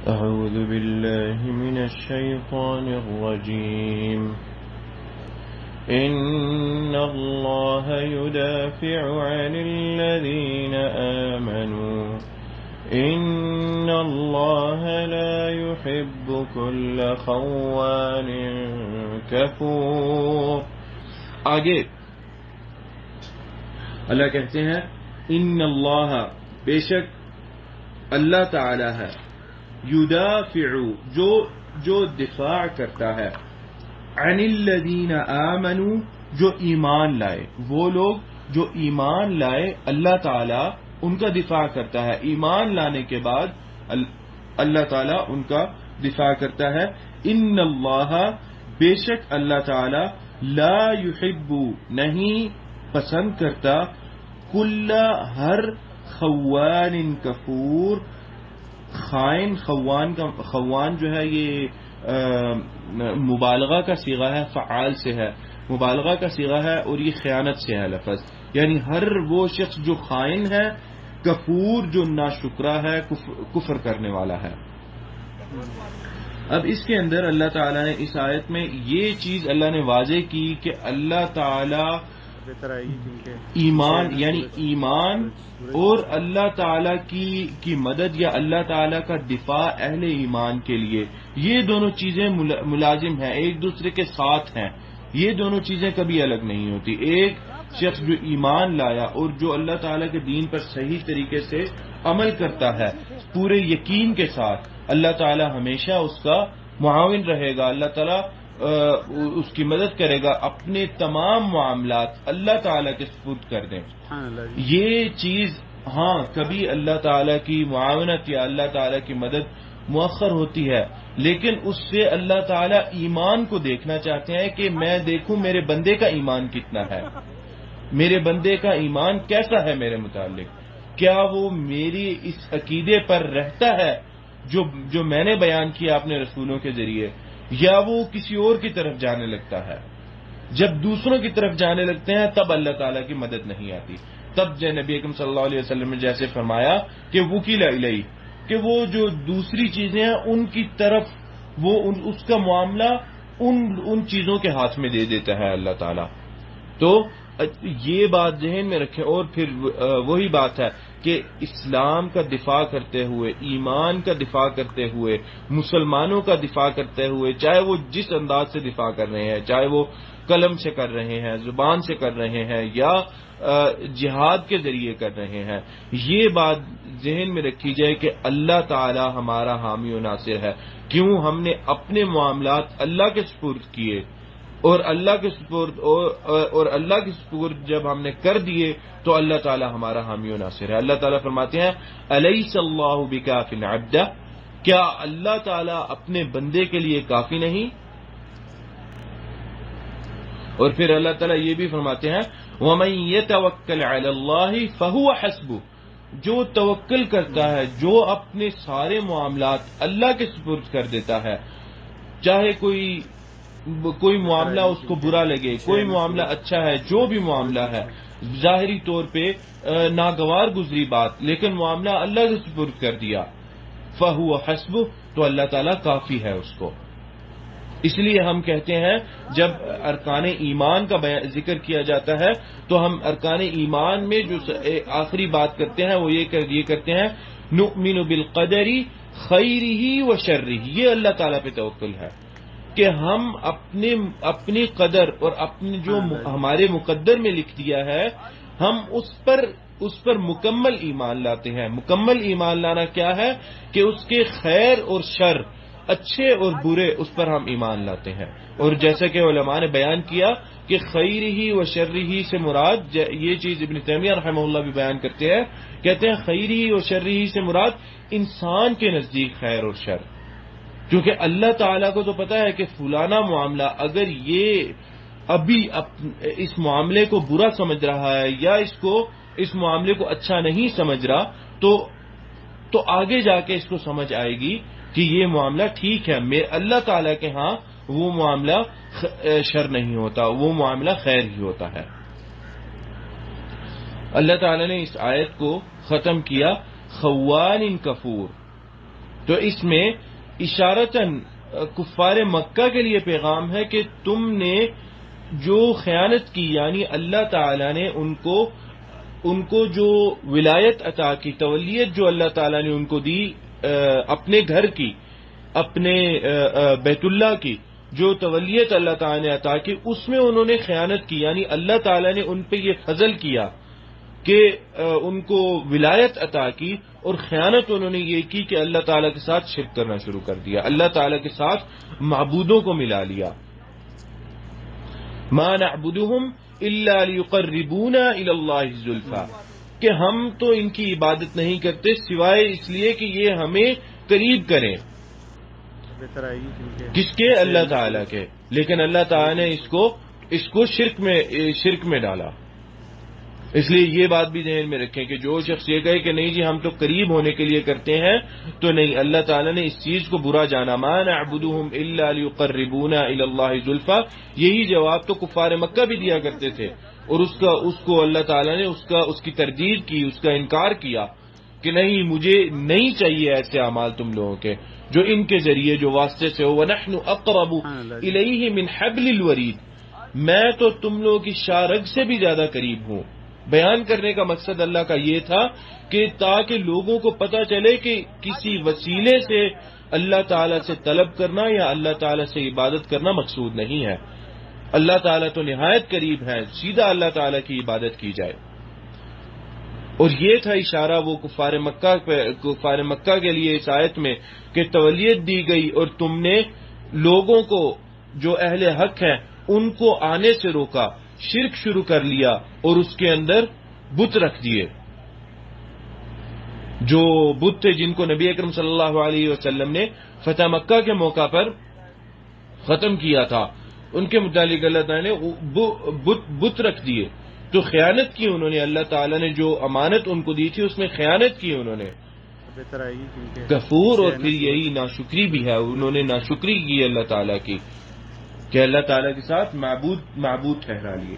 أعوذ بالله من الشيطان الرجيم إن الله يدافع عن الذين آمنوا إن الله لا يحب كل خوان كفور. آگے اللہ کہتے ہیں ان اللہ، بے شک اللہ تعالی ہے، یدافع جو دفاع کرتا ہے، عن الذین آمنوا جو ایمان لائے، وہ لوگ جو ایمان لائے اللہ تعالی ان کا دفاع کرتا ہے. ایمان لانے کے بعد اللہ تعالی ان کا دفاع کرتا ہے. ان اللہ، بے شک اللہ تعالی لا یحب، نہیں پسند کرتا، کل ہر خوان کفور، خائن. خوان جو ہے یہ مبالغہ کا صیغہ ہے، فعال سے ہے، مبالغہ کا صیغہ ہے اور یہ خیانت سے ہے لفظ، یعنی ہر وہ شخص جو خائن ہے، کفور جو ناشکرا ہے، کفر کرنے والا ہے. اب اس کے اندر اللہ تعالیٰ نے اس آیت میں یہ چیز اللہ نے واضح کی کہ اللہ تعالیٰ ایمان، یعنی ایمان اور اللہ تعالیٰ کی مدد یا اللہ تعالیٰ کا دفاع اہل ایمان کے لیے، یہ دونوں چیزیں ملازم ہیں، ایک دوسرے کے ساتھ ہیں. یہ دونوں چیزیں کبھی الگ نہیں ہوتی. ایک شخص جو ایمان لایا اور جو اللہ تعالیٰ کے دین پر صحیح طریقے سے عمل کرتا ہے پورے یقین کے ساتھ، اللہ تعالیٰ ہمیشہ اس کا معاون رہے گا، اللہ تعالیٰ اس کی مدد کرے گا. اپنے تمام معاملات اللہ تعالیٰ کے سپرد کر دیں. یہ چیز ہاں کبھی اللہ تعالیٰ کی معاونت یا اللہ تعالیٰ کی مدد مؤخر ہوتی ہے، لیکن اس سے اللہ تعالیٰ ایمان کو دیکھنا چاہتے ہیں کہ میں دیکھوں میرے بندے کا ایمان کتنا ہے، میرے بندے کا ایمان کیسا ہے میرے متعلق، کیا وہ میری اس عقیدے پر رہتا ہے جو میں نے بیان کیا اپنے رسولوں کے ذریعے، یا وہ کسی اور کی طرف جانے لگتا ہے. جب دوسروں کی طرف جانے لگتے ہیں تب اللہ تعالیٰ کی مدد نہیں آتی. تب نبی اکرم صلی اللہ علیہ وسلم نے جیسے فرمایا کہ وکیل الیہ، کہ وہ جو دوسری چیزیں ہیں ان کی طرف وہ اس کا معاملہ ان چیزوں کے ہاتھ میں دے دیتا ہے اللہ تعالیٰ. تو یہ بات ذہن میں رکھیں. اور پھر وہی بات ہے کہ اسلام کا دفاع کرتے ہوئے، ایمان کا دفاع کرتے ہوئے، مسلمانوں کا دفاع کرتے ہوئے، چاہے وہ جس انداز سے دفاع کر رہے ہیں، چاہے وہ قلم سے کر رہے ہیں، زبان سے کر رہے ہیں، یا جہاد کے ذریعے کر رہے ہیں، یہ بات ذہن میں رکھی جائے کہ اللہ تعالی ہمارا حامی و ناصر ہے. کیوں ہم نے اپنے معاملات اللہ کے سپرد کیے، اور اللہ کے سپرد اور اللہ کے سپرد جب ہم نے کر دیے تو اللہ تعالی ہمارا حامی و ناصر ہے. اللہ تعالیٰ فرماتے ہیں الیس اللہ بکاف عبدہ، کیا اللہ تعالیٰ اپنے بندے کے لیے کافی نہیں؟ اور پھر اللہ تعالیٰ یہ بھی فرماتے ہیں وَمَن يَتَوَكَّلْ عَلَى اللَّهِ فَهُوَ حَسْبُهُ، جو توکل کرتا ہے، جو اپنے سارے معاملات اللہ کے سپرد کر دیتا ہے، چاہے کوئی معاملہ اس کو برا لگے، کوئی معاملہ اچھا ہے، جو بھی معاملہ ہے، ظاہری طور پہ ناگوار گزری بات، لیکن معاملہ اللہ کے سپرد کر دیا، فَهُوَ حَسْبُهُ، تو اللہ تعالیٰ کافی ہے اس کو. اس لیے ہم کہتے ہیں جب ارکان ایمان کا ذکر کیا جاتا ہے تو ہم ارکان ایمان میں جو آخری بات کرتے ہیں وہ یہ کرتے ہیں نؤمن بالقدر خیرہ و شرہ. یہ اللہ تعالیٰ پہ توکل ہے کہ ہم اپنی قدر اور اپنے جو ہمارے مقدر میں لکھ دیا ہے ہم اس پر مکمل ایمان لاتے ہیں. مکمل ایمان لانا کیا ہے کہ اس کے خیر اور شر، اچھے اور برے، اس پر ہم ایمان لاتے ہیں. اور جیسا کہ علماء نے بیان کیا کہ خیرہ و شرہ سے مراد، یہ چیز ابن تیمیہ رحمہ اللہ بھی بیان کرتے ہیں، کہتے ہیں خیرہ و شرہ سے مراد انسان کے نزدیک خیر اور شر، کیونکہ اللہ تعالیٰ کو تو پتا ہے کہ فلانا معاملہ اگر یہ ابھی اس معاملے کو برا سمجھ رہا ہے یا اس معاملے کو اچھا نہیں سمجھ رہا تو آگے جا کے اس کو سمجھ آئے گی کہ یہ معاملہ ٹھیک ہے. اللہ تعالیٰ کے ہاں وہ معاملہ شر نہیں ہوتا، وہ معاملہ خیر ہی ہوتا ہے. اللہ تعالیٰ نے اس آیت کو ختم کیا خوان کفور، تو اس میں اشارتاً کفار مکہ کے لیے پیغام ہے کہ تم نے جو خیانت کی، یعنی اللہ تعالیٰ نے ان کو جو ولایت عطا کی، تولیت جو اللہ تعالیٰ نے ان کو دی اپنے گھر کی، اپنے بیت اللہ کی، جو تولیت اللہ تعالیٰ نے عطا کی، اس میں انہوں نے خیانت کی، یعنی اللہ تعالیٰ نے ان پہ یہ فضل کیا کہ ان کو ولایت عطا کی، اور خیانت انہوں نے یہ کی کہ اللہ تعالیٰ کے ساتھ شرک کرنا شروع کر دیا، اللہ تعالیٰ کے ساتھ معبودوں کو ملا لیا. ما نعبدهم الا ليقربونا الى الله زلفى، کہ ہم تو ان کی عبادت نہیں کرتے سوائے اس لیے کہ یہ ہمیں قریب کریں. کس کے؟ اللہ تعالیٰ کے. لیکن اللہ تعالیٰ نے اس کو شرک میں ڈالا. اس لیے یہ بات بھی ذہن میں رکھیں کہ جو شخص یہ کہے کہ نہیں جی ہم تو قریب ہونے کے لیے کرتے ہیں، تو نہیں، اللہ تعالیٰ نے اس چیز کو برا جانا. ما نعبدهم الا ليقربونا الى الله زلفى، یہی جواب تو کفار مکہ بھی دیا کرتے تھے، اور اس کو اللہ تعالیٰ نے اس کی تردید کی، اس کا انکار کیا کہ نہیں، مجھے نہیں چاہیے ایسے اعمال تم لوگوں کے جو ان کے ذریعے جو واسطے سے ہو. وَنَحْنُ أَقْرَبُ إِلَيْهِ مِنْ حَبْلِ الْوَرِيدِ، میں تو تم لوگوں کی شاہ رگ سے بھی زیادہ قریب ہوں. بیان کرنے کا مقصد اللہ کا یہ تھا کہ تاکہ لوگوں کو پتہ چلے کہ کسی وسیلے سے اللہ تعالیٰ سے طلب کرنا یا اللہ تعالیٰ سے عبادت کرنا مقصود نہیں ہے. اللہ تعالیٰ تو نہایت قریب ہے، سیدھا اللہ تعالیٰ کی عبادت کی جائے. اور یہ تھا اشارہ وہ کفار مکہ کے لیے اس آیت میں کہ تولیت دی گئی اور تم نے لوگوں کو جو اہل حق ہیں ان کو آنے سے روکا، شرک شروع کر لیا اور اس کے اندر بت رکھ دیے. جو بت تھے جن کو نبی اکرم صلی اللہ علیہ وسلم نے فتح مکہ کے موقع پر ختم کیا تھا، ان کے متعلق اللہ تعالیٰ نے بت رکھ دیے. تو خیانت کی انہوں نے، اللہ تعالیٰ نے جو امانت ان کو دی تھی اس میں خیانت کی انہوں نے. کفور، اور پھر یہی ناشکری بھی ہے، انہوں نے ناشکری کی اللہ تعالیٰ کی کہ اللہ تعالیٰ کے ساتھ معبود ٹھہرا لیے.